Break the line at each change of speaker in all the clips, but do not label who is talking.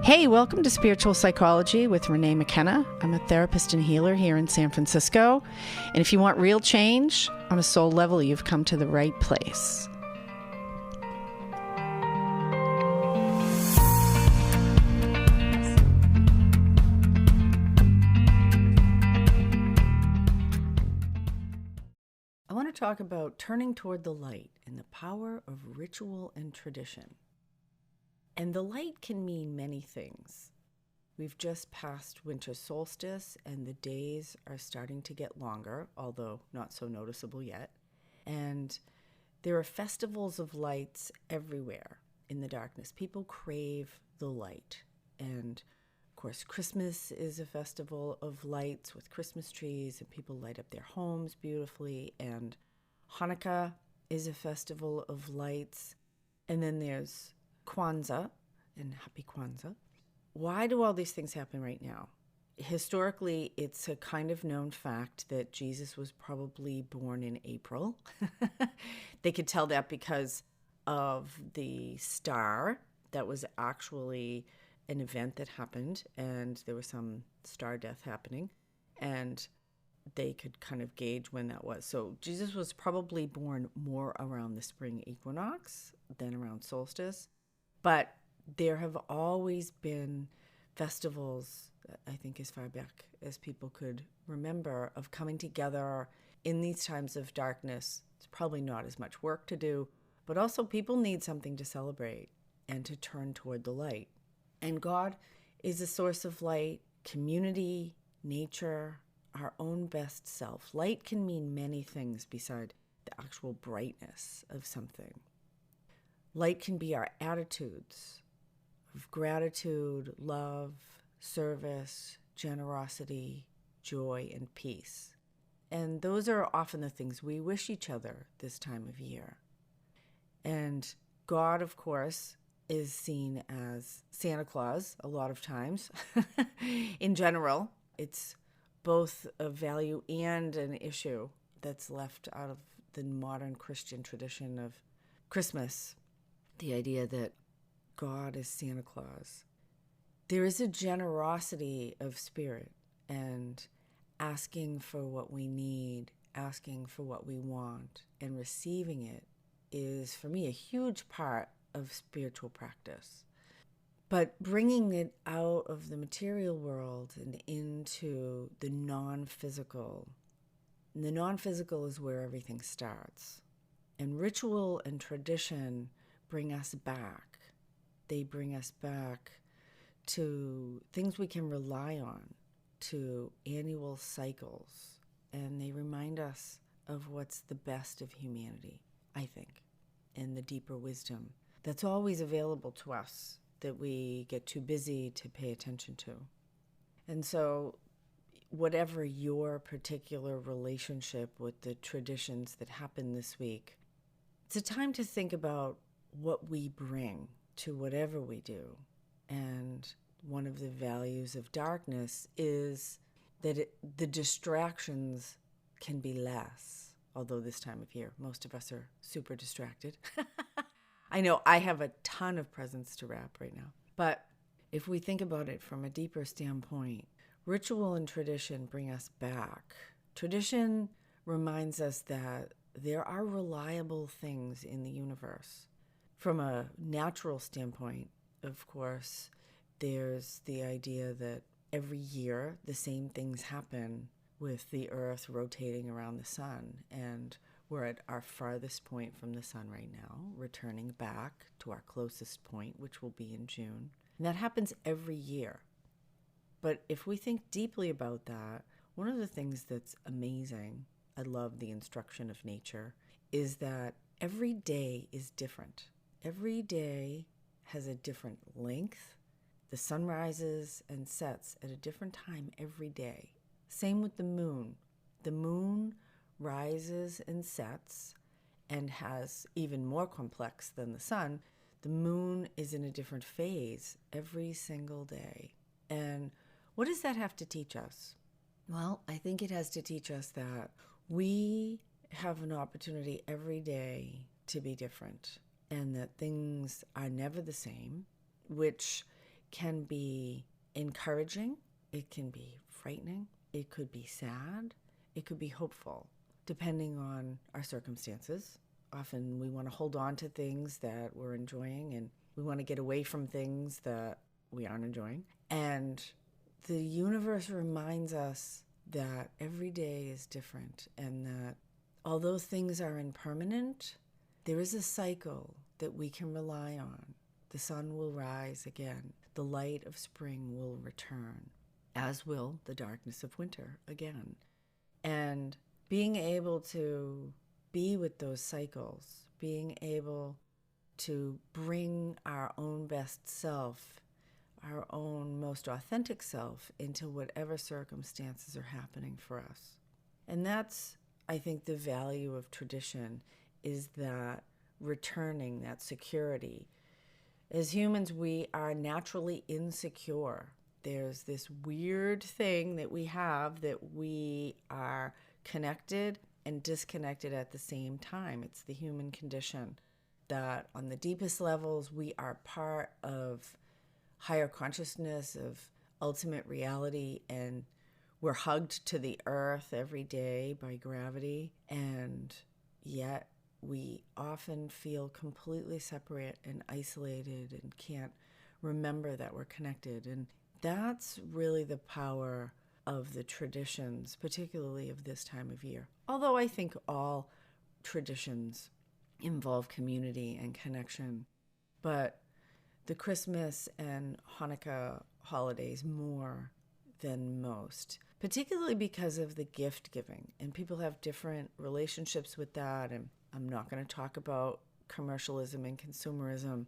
Hey, welcome to Spiritual Psychology with Renee McKenna. I'm a therapist and healer here in San Francisco. And if you want real change on a soul level, you've come to the right place. I want to talk about turning toward the light and the power of ritual and tradition. And the light can mean many things. We've just passed winter solstice and the days are starting to get longer, although not so noticeable yet. And there are festivals of lights everywhere in the darkness. People crave the light. And of course, Christmas is a festival of lights with Christmas trees and people light up their homes beautifully. And Hanukkah is a festival of lights. And then there's Kwanzaa, and happy Kwanzaa. Why do all these things happen right now? Historically, it's a kind of known fact that Jesus was probably born in April. They could tell that because of the star that was actually an event that happened, and there was some star death happening, and they could kind of gauge when that was. So Jesus was probably born more around the spring equinox than around solstice. But there have always been festivals, I think as far back as people could remember, of coming together in these times of darkness. It's probably not as much work to do, but also people need something to celebrate and to turn toward the light. And God is a source of light, community, nature, our own best self. Light can mean many things beside the actual brightness of something. Light can be our attitudes of gratitude, love, service, generosity, joy, and peace. And those are often the things we wish each other this time of year. And God, of course, is seen as Santa Claus a lot of times. In general, it's both a value and an issue that's left out of the modern Christian tradition of Christmas. The idea that God is Santa Claus. There is a generosity of spirit and asking for what we need, asking for what we want, and receiving it is, for me, a huge part of spiritual practice. But bringing it out of the material world and into the non-physical. And the non-physical is where everything starts. And ritual and tradition bring us back. They bring us back to things we can rely on, to annual cycles, and they remind us of what's the best of humanity, I think, and the deeper wisdom that's always available to us that we get too busy to pay attention to. And so whatever your particular relationship with the traditions that happen this week, it's a time to think about what we bring to whatever we do. And one of the values of darkness is that the distractions can be less. Although this time of year, most of us are super distracted. I know I have a ton of presents to wrap right now. But if we think about it from a deeper standpoint, ritual and tradition bring us back. Tradition reminds us that there are reliable things in the universe. From a natural standpoint, of course, there's the idea that every year the same things happen with the Earth rotating around the sun. And we're at our farthest point from the sun right now, returning back to our closest point, which will be in June. And that happens every year. But if we think deeply about that, one of the things that's amazing, I love the instruction of nature, is that every day is different. Every day has a different length. The sun rises and sets at a different time every day. Same with the moon. The moon rises and sets and has even more complex than the sun. The moon is in a different phase every single day. And what does that have to teach us? Well, I think it has to teach us that we have an opportunity every day to be different, and that things are never the same, which can be encouraging, it can be frightening, it could be sad, it could be hopeful, depending on our circumstances. Often we want to hold on to things that we're enjoying, and we want to get away from things that we aren't enjoying. And the universe reminds us that every day is different, and that although things are impermanent, there is a cycle that we can rely on. The sun will rise again. The light of spring will return, as will the darkness of winter again. And being able to be with those cycles, being able to bring our own best self, our own most authentic self into whatever circumstances are happening for us. And that's, I think, the value of tradition, is that returning, that security. As humans, we are naturally insecure. There's this weird thing that we have, that we are connected and disconnected at the same time. It's the human condition, that on the deepest levels, we are part of higher consciousness, of ultimate reality, and we're hugged to the earth every day by gravity, and yet we often feel completely separate and isolated and can't remember that we're connected. And that's really the power of the traditions, particularly of this time of year. Although I think all traditions involve community and connection, but the Christmas and Hanukkah holidays more than most, particularly because of the gift giving. And people have different relationships with that, and I'm not going to talk about commercialism and consumerism.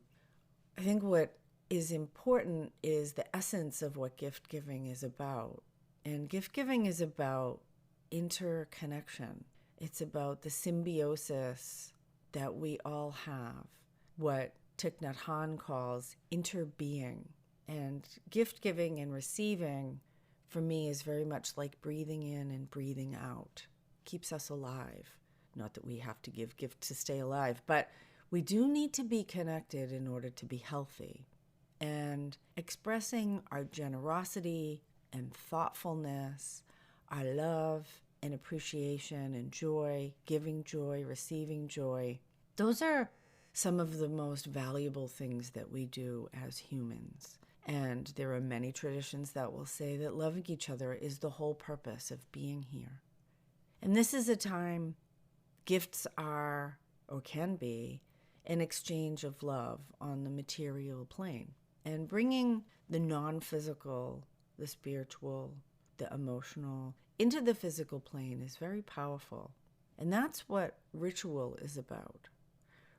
I think what is important is the essence of what gift giving is about. And gift giving is about interconnection. It's about the symbiosis that we all have, what Thich Nhat Hanh calls interbeing. And gift giving and receiving, for me, is very much like breathing in and breathing out. Keeps us alive. Not that we have to give gifts to stay alive, but we do need to be connected in order to be healthy. And expressing our generosity and thoughtfulness, our love and appreciation and joy, giving joy, receiving joy, those are some of the most valuable things that we do as humans. And there are many traditions that will say that loving each other is the whole purpose of being here. And this is a time gifts are, or can be, an exchange of love on the material plane. And bringing the non-physical, the spiritual, the emotional, into the physical plane is very powerful. And that's what ritual is about.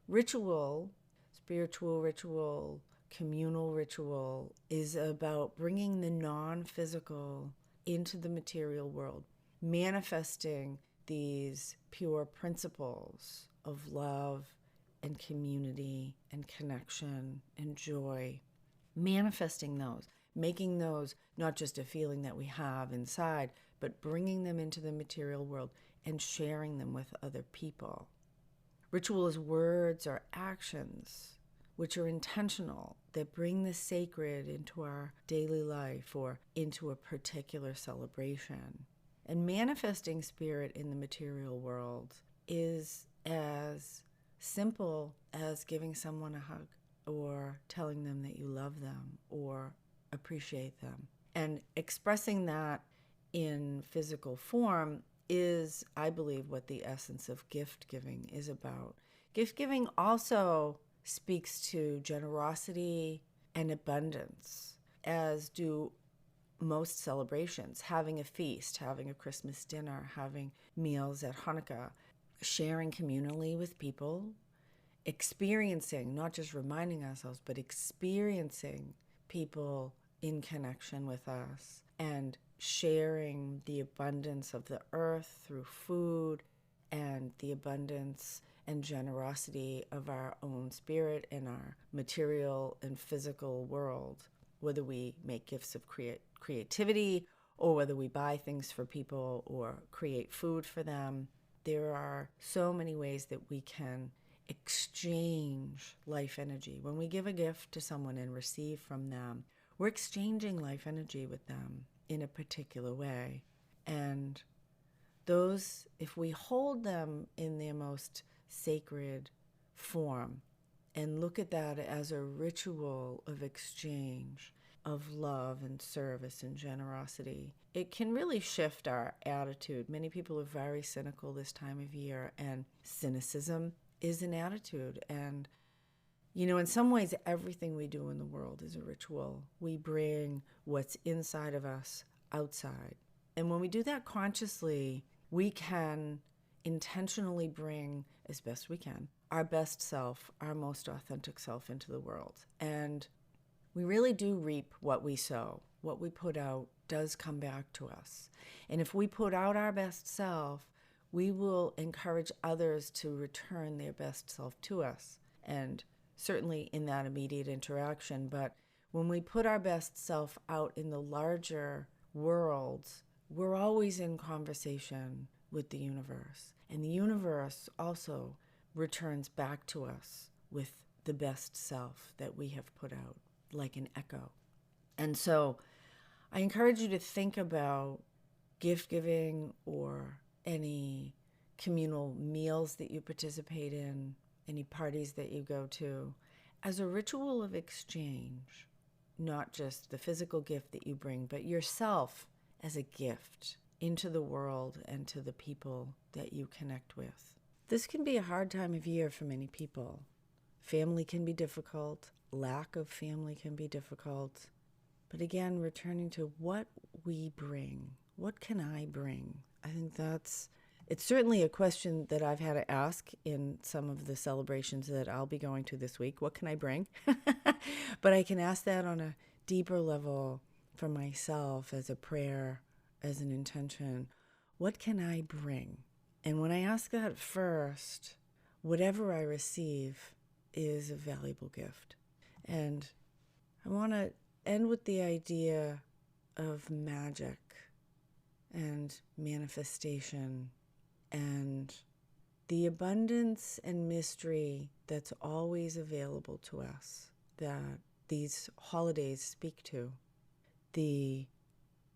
Ritual, spiritual ritual, communal ritual, is about bringing the non-physical into the material world, manifesting these pure principles of love and community and connection and joy, manifesting those, making those not just a feeling that we have inside, but bringing them into the material world and sharing them with other people. Ritual is words or actions which are intentional, that bring the sacred into our daily life or into a particular celebration. And manifesting spirit in the material world is as simple as giving someone a hug or telling them that you love them or appreciate them. And expressing that in physical form is, I believe, what the essence of gift giving is about. Gift giving also speaks to generosity and abundance, as do most celebrations, having a feast, having a Christmas dinner, having meals at Hanukkah, sharing communally with people, experiencing, not just reminding ourselves, but experiencing people in connection with us, and sharing the abundance of the earth through food and the abundance and generosity of our own spirit in our material and physical world, whether we make gifts of creativity or whether we buy things for people or create food for them. There are so many ways that we can exchange life energy. When we give a gift to someone and receive from them, we're exchanging life energy with them in a particular way. And those, if we hold them in their most sacred form and look at that as a ritual of exchange, of love and service and generosity, it can really shift our attitude. Many people are very cynical this time of year, and cynicism is an attitude. And, in some ways, everything we do in the world is a ritual. We bring what's inside of us outside. And when we do that consciously, we can intentionally bring, as best we can, our best self, our most authentic self into the world. And we really do reap what we sow. What we put out does come back to us. And if we put out our best self, we will encourage others to return their best self to us. And certainly in that immediate interaction. But when we put our best self out in the larger world, we're always in conversation with the universe. And the universe also returns back to us with the best self that we have put out, like an echo. And so I encourage you to think about gift giving or any communal meals that you participate in, any parties that you go to, as a ritual of exchange, not just the physical gift that you bring, but yourself as a gift into the world and to the people that you connect with. This can be a hard time of year for many people. Family can be difficult. Lack of family can be difficult. But again, returning to what we bring. What can I bring? I think it's certainly a question that I've had to ask in some of the celebrations that I'll be going to this week. What can I bring? But I can ask that on a deeper level for myself as a prayer, as an intention. What can I bring? And when I ask that first, whatever I receive is a valuable gift. And I want to end with the idea of magic and manifestation and the abundance and mystery that's always available to us that these holidays speak to. The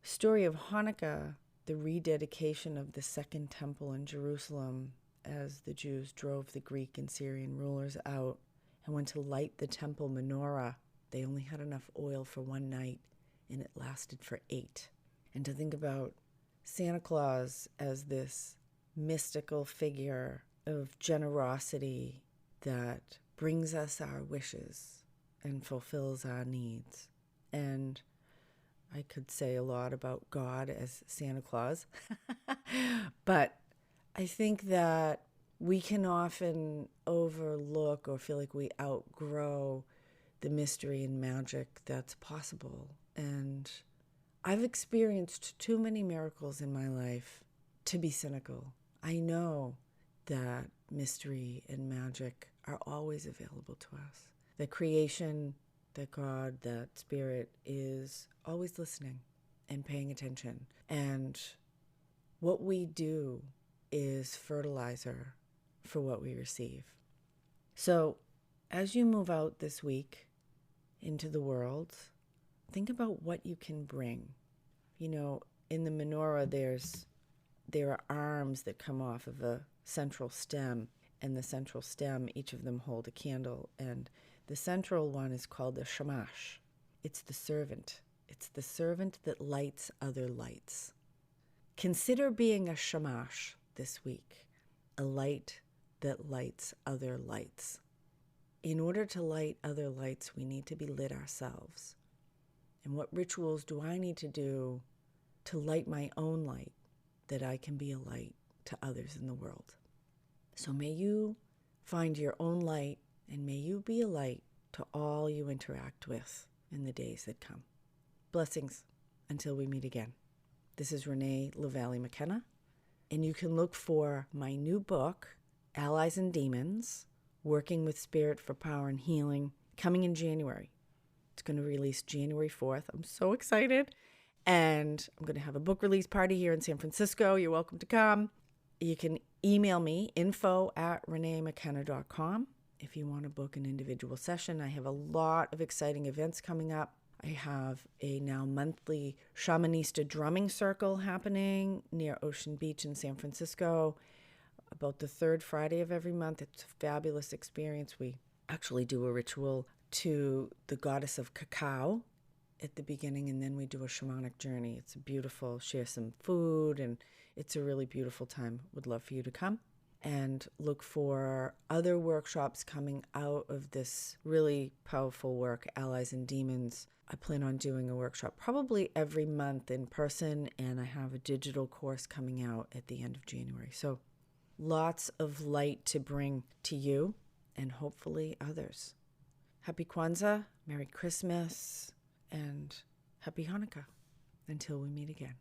story of Hanukkah, the rededication of the Second Temple in Jerusalem as the Jews drove the Greek and Syrian rulers out and went to light the temple menorah. They only had enough oil for one night, and it lasted for 8. And to think about Santa Claus as this mystical figure of generosity that brings us our wishes and fulfills our needs. And I could say a lot about God as Santa Claus, but I think that we can often overlook or feel like we outgrow the mystery and magic that's possible. And I've experienced too many miracles in my life to be cynical. I know that mystery and magic are always available to us. The creation, that God, that spirit is always listening and paying attention. And what we do is fertilizer for what we receive. So as you move out this week into the world, think about what you can bring. In the menorah, there are arms that come off of a central stem, and the central stem, each of them hold a candle, and the central one is called the shamash. It's the servant. It's the servant that lights other lights. Consider being a shamash this week, a light that lights other lights. In order to light other lights, we need to be lit ourselves. And what rituals do I need to do to light my own light, that I can be a light to others in the world? So may you find your own light, and may you be a light to all you interact with in the days that come. Blessings until we meet again. This is Renee LaValle McKenna, and you can look for my new book, Allies and Demons, Working with Spirit for Power and Healing, coming in January. It's going to release January 4th. I'm so excited. And I'm going to have a book release party here in San Francisco. You're welcome to come. You can email me, info@reneemckenna.com, if you want to book an individual session. I have a lot of exciting events coming up. I have a now monthly shamanista drumming circle happening near Ocean Beach in San Francisco about the third Friday of every month. It's a fabulous experience. We actually do a ritual to the goddess of cacao at the beginning, and then we do a shamanic journey. It's beautiful. Share some food, and it's a really beautiful time. Would love for you to come. And look for other workshops coming out of this really powerful work, Allies and Demons. I plan on doing a workshop probably every month in person, and I have a digital course coming out at the end of January. So lots of light to bring to you and hopefully others. Happy Kwanzaa, Merry Christmas, and Happy Hanukkah until we meet again.